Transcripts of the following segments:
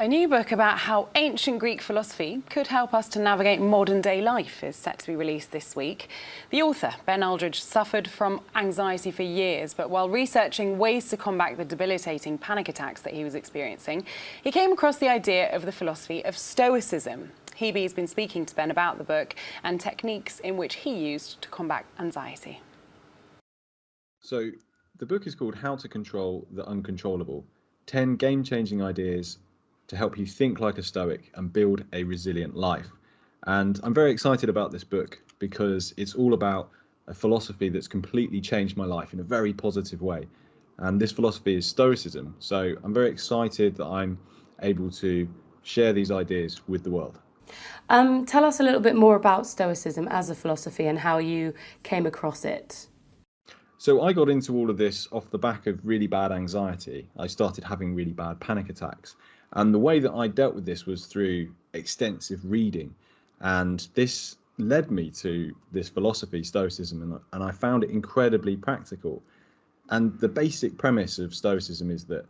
A new book about how ancient Greek philosophy could help us to navigate modern-day life is set to be released this week. The author, Ben Aldridge, suffered from anxiety for years, but while researching ways to combat the debilitating panic attacks that he was experiencing, he came across the idea of the philosophy of stoicism. Hebe's been speaking to Ben about the book and techniques in which he used to combat anxiety. So the book is called How to Control the Uncontrollable, 10 game-changing ideas to help you think like a Stoic and build a resilient life. And I'm very excited about this book because it's all about a philosophy that's completely changed my life in a very positive way. And this philosophy is Stoicism. So I'm very excited that I'm able to share these ideas with the world. Tell us a little bit more about Stoicism as a philosophy and how you came across it. So I got into all of this off the back of really bad anxiety. I started having really bad panic attacks. And the way that I dealt with this was through extensive reading. And this led me to this philosophy, Stoicism, and I found it incredibly practical. And the basic premise of Stoicism is that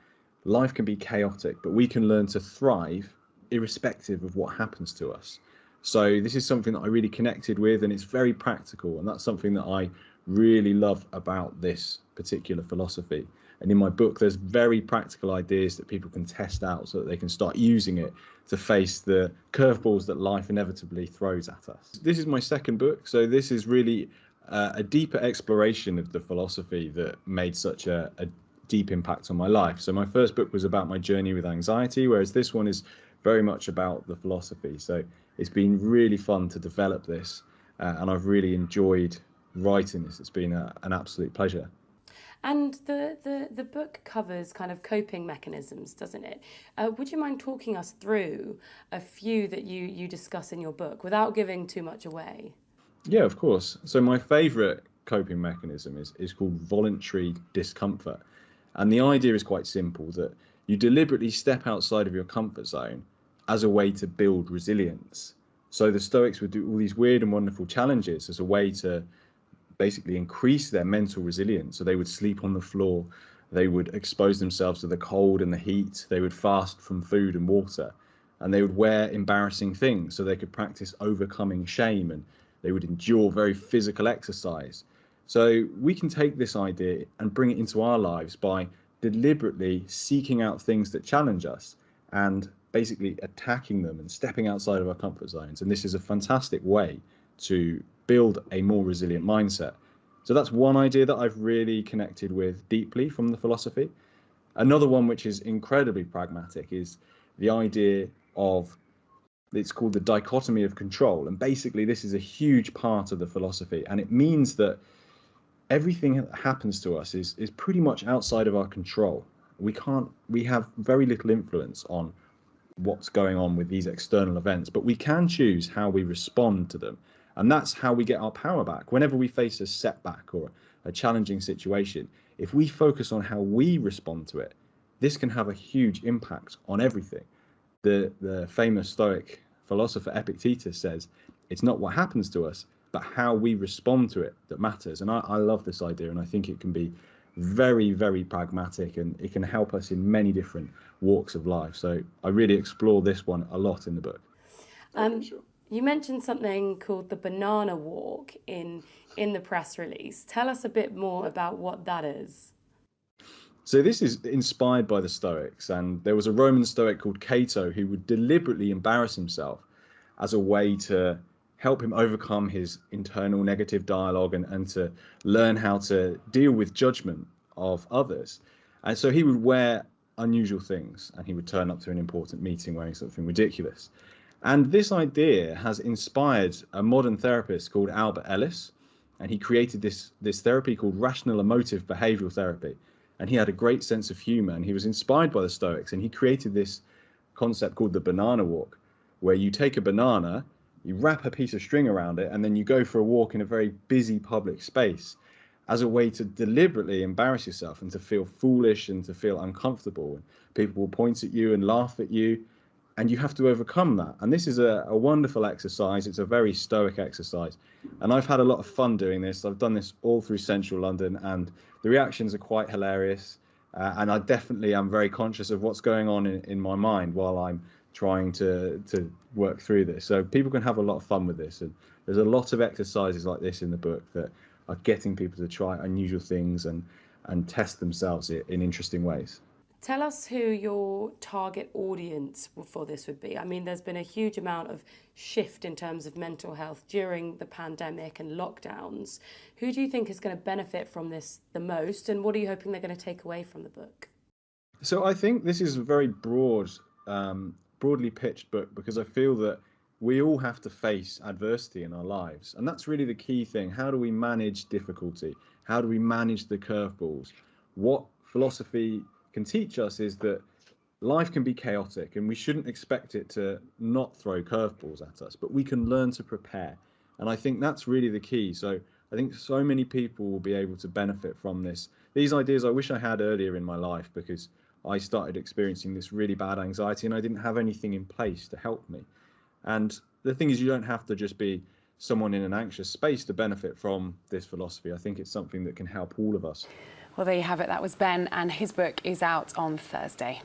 life can be chaotic, but we can learn to thrive irrespective of what happens to us. So this is something that I really connected with, and it's very practical. And that's something that I really love about this particular philosophy. And in my book, there's very practical ideas that people can test out so that they can start using it to face the curveballs that life inevitably throws at us. This is my second book, so this is really a deeper exploration of the philosophy that made such a deep impact on my life. So my first book was about my journey with anxiety, whereas this one is very much about the philosophy. So it's been really fun to develop this, and I've really enjoyed writing this. It's been an absolute pleasure. And the book covers kind of coping mechanisms, doesn't it? Would you mind talking us through a few that you discuss in your book without giving too much away? Yeah, of course. So my favourite coping mechanism is called voluntary discomfort. And the idea is quite simple, that you deliberately step outside of your comfort zone as a way to build resilience. So the Stoics would do all these weird and wonderful challenges as a way to basically increase their mental resilience. So they would sleep on the floor, they would expose themselves to the cold and the heat, they would fast from food and water, and they would wear embarrassing things so they could practice overcoming shame, and they would endure very physical exercise. So we can take this idea and bring it into our lives by deliberately seeking out things that challenge us and basically attacking them and stepping outside of our comfort zones. And this is a fantastic way to build a more resilient mindset. So that's one idea that I've really connected with deeply from the philosophy. Another one which is incredibly pragmatic is the idea of, it's called the dichotomy of control. And basically this is a huge part of the philosophy, and it means that everything that happens to us is pretty much outside of our control. We have very little influence on what's going on with these external events, but we can choose how we respond to them. And that's how we get our power back. Whenever we face a setback or a challenging situation, if we focus on how we respond to it, this can have a huge impact on everything. The famous Stoic philosopher Epictetus says, it's not what happens to us, but how we respond to it that matters. And I love this idea, and I think it can be very, very pragmatic, and it can help us in many different walks of life. So I really explore this one a lot in the book. Sure. You mentioned something called the banana walk in the press release. Tell us a bit more about what that is. So this is inspired by the Stoics, and there was a Roman Stoic called Cato who would deliberately embarrass himself as a way to help him overcome his internal negative dialogue and to learn how to deal with judgment of others. And so he would wear unusual things, and he would turn up to an important meeting wearing something ridiculous. And this idea has inspired a modern therapist called Albert Ellis, and he created this therapy called rational emotive behavioral therapy. And he had a great sense of humor, and he was inspired by the Stoics, and he created this concept called the banana walk, where you take a banana, you wrap a piece of string around it, and then you go for a walk in a very busy public space as a way to deliberately embarrass yourself and to feel foolish and to feel uncomfortable. And people will point at you and laugh at you, and you have to overcome that. And this is a wonderful exercise. It's a very Stoic exercise. And I've had a lot of fun doing this. I've done this all through central London, and the reactions are quite hilarious. And I definitely am very conscious of what's going on in my mind while I'm trying to work through this. So people can have a lot of fun with this. And there's a lot of exercises like this in the book that are getting people to try unusual things and test themselves in interesting ways. Tell us who your target audience for this would be. I mean, there's been a huge amount of shift in terms of mental health during the pandemic and lockdowns. Who do you think is going to benefit from this the most, and what are you hoping they're going to take away from the book? So I think this is a very broadly pitched book, because I feel that we all have to face adversity in our lives. And that's really the key thing. How do we manage difficulty? How do we manage the curveballs? What philosophy can teach us is that life can be chaotic and we shouldn't expect it to not throw curveballs at us, but we can learn to prepare. And I think that's really the key. So I think so many people will be able to benefit from this. These ideas I wish I had earlier in my life, because I started experiencing this really bad anxiety and I didn't have anything in place to help me. And the thing is, you don't have to just be someone in an anxious space to benefit from this philosophy. I think it's something that can help all of us. Well, there you have it. That was Ben, and his book is out on Thursday.